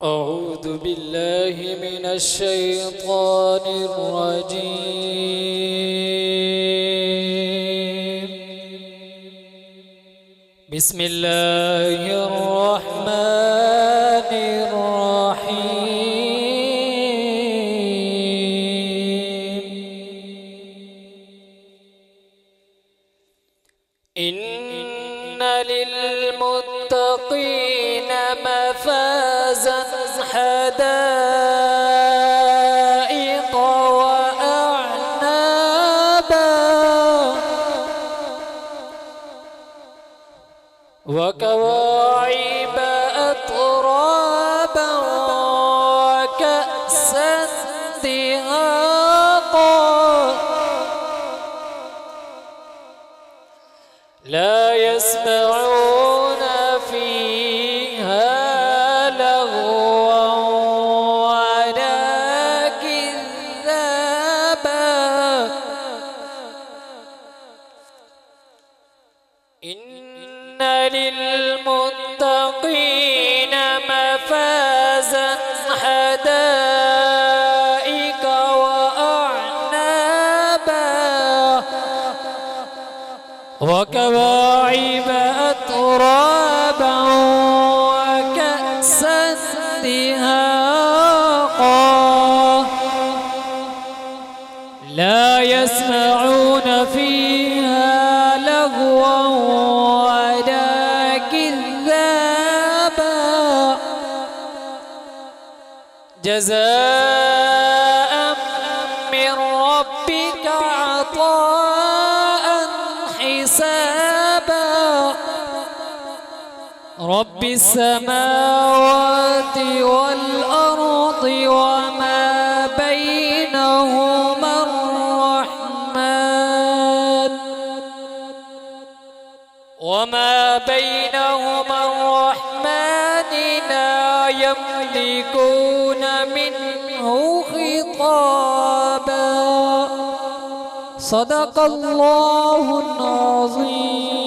أعوذ بالله من الشيطان الرجيم. بسم الله الرحمن الرحيم. إن للمتقين مفازا حدائق وأعنابا وكواعب أترابا وكأسا دهاقا لا يسمعون فيها لغوا ولا كذابا. إن للمتقين مفازا حدائق وأعنابا وكواعب أترابا وكأسا دهاقا لا يسمعون فيها لغوا ولا كذابا جزاء من ربك عطاء حسابا. رب السماوات والأرض وما بينهما الرحمن لا يملكون منه خطابا. صدق الله العظيم.